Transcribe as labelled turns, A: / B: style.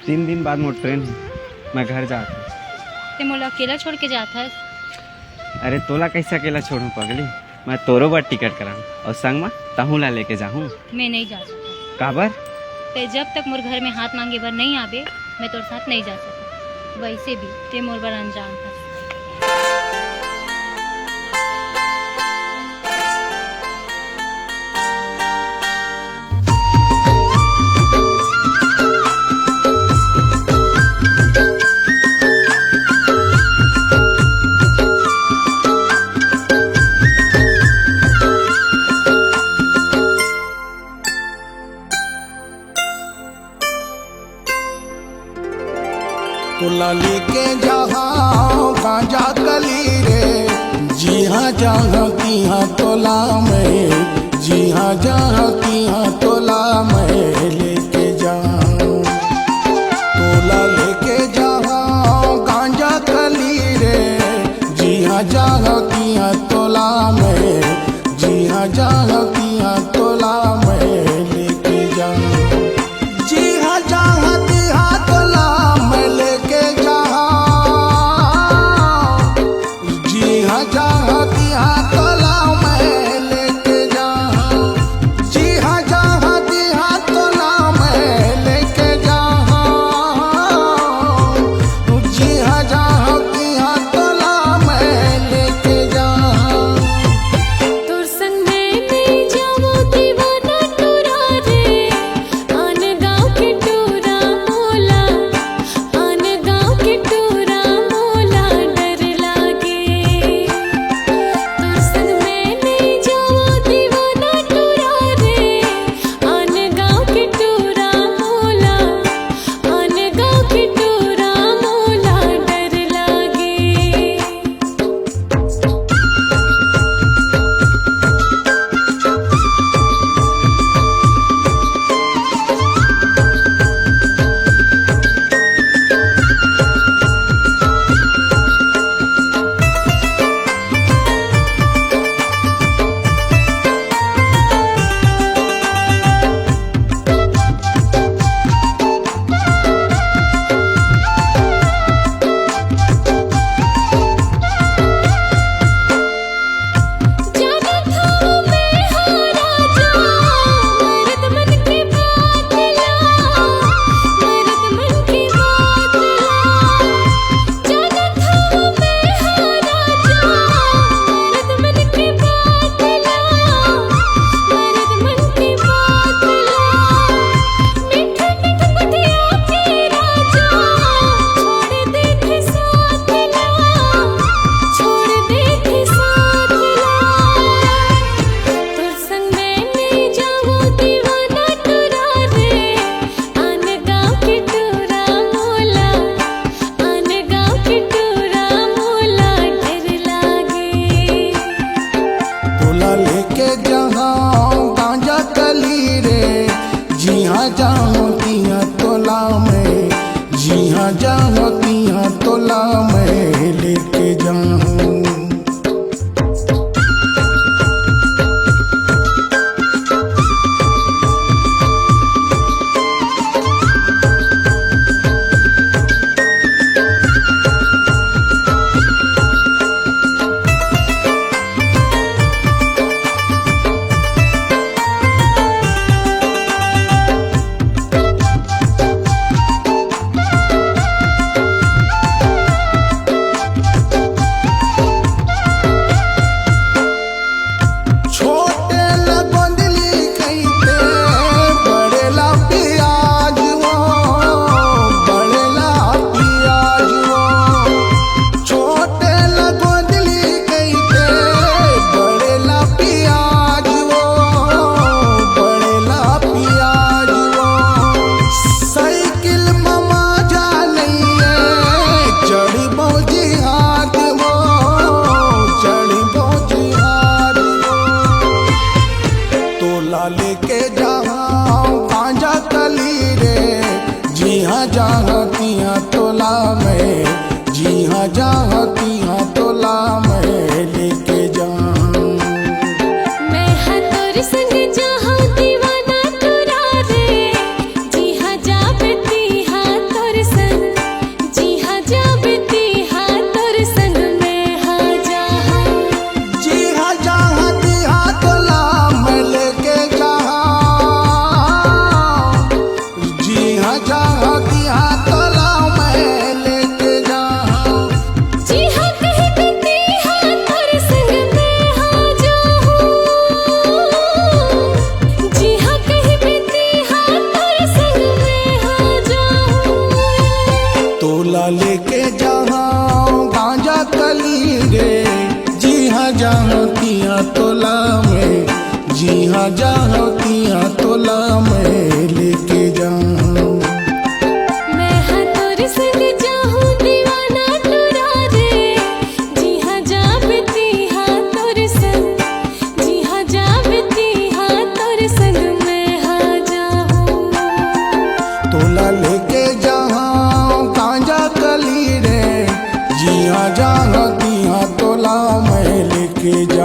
A: 3 दिन बाद मोर ट्रेन है, मैं घर जाता हूँ।
B: ते मोला अकेला छोड़ के जाता है।
A: अरे तोला कैसे अकेला छोड़ूं पगली, मैं तोरो बर टिकट कराऊँ और संग में तहूँ ला लेके जाऊँ।
B: मैं नहीं जा सकता।
A: काबर?
B: ते जब तक मोर घर में हाथ मांगे बर नहीं आवे मैं तोर साथ नहीं जा सकता। वैसे भी ते मोर बर अनजान था।
C: तोला लेके जहाँ गांजा कली रे, जी हाँ जहाँ तिहाँ तोला मैं, जी हाँ जहाँ तिहाँ तोला मैं लेके जाऊँ। तोला लेके जहाँ गांजा कली रे, जी हाँ जहाँ तिहाँ तोला मैं, जी हाँ जहाँ तिहाँ तोला मैं लेके जाऊँ। जी हाँ जहाँ तिहाँ तोला मैं लेके जाऊँ। जी हाँ जहाँ तिहाँ तोला मैं लेके जाऊँ। जी हाँ जहाँ तिहाँ तोला मैं लेके जाऊँ। जी हाँ जहाँ तिहाँ तोला मैं लेके जाऊँ।
D: तोर संग मैं नहीं जाऊँ दीवाना टूरा रे, आन गाँव के टूरा मोला, आन गाँव के टूरा मोला डर लागे। तोर संग मैं नहीं जाऊँ दीवाना टूरा रे, आन गाँव के टूरा मोला, आन गाँव के टूरा मोला डर लागे। जाना था मैं हारा जा, मर्द मन की बात ला, मर्द मन की बात ला। जाना था मैं हारा जा, मर्द मन की बात ला, मर्द मन की बात ला। मीठे मीठे कुटिया के राजा, छोड़ दे थे साथ ला, छोड़ दे थे साथ ला। तोर संग मैं नहीं जाऊँ दीवाना टूरा रे, आन गाँव के टूरा मोला, आन गाँव के टूरा मोला डर लागे।
C: तोला लेके जहाँ गांजा कली रे, जी हाँ जहाँ तिहाँ तोला मैं, जी हाँ जहाँ तिहाँ तोला मैं लेके जाऊँ। छोटे लगोंदली कहते बड़े ला पियाज वो, बड़े ला पियाज वो। छोटे लगोंदली कहते बड़े ला पियाज वो, बड़े ला पियाज वो। साइकिल ममा जा नहीं है, चढ़ी बौजी हाथ वो, चढ़ी बौजी हाथ वो। तोला लेके जहाँ गांजा कली रे, जी हाँ जहाँ तिहाँ तोला मैं, जी हाँ जहाँ तिहाँ तोला मैं लेके जाऊँ।
D: मैं हाँ तोर संग जहाँ दीवाना टूरा रे, जी हाँ जाबती हाँ तोला।
C: जहाँ तिहाँ तोला मैं लेके जाऊँ।
D: मैं हाँ तोर संग जाहूँ दीवाना तोरा रे, जी हाँ जाबती हाँ तोर संग, जी हाँ जाबती हाँ तोर संग मैं हाँ जाहूँ।
C: तोला लेके जहाँ कांजा कली रे, जी हाँ जहाँ तिहाँ तोला मैं लेके जाऊँ।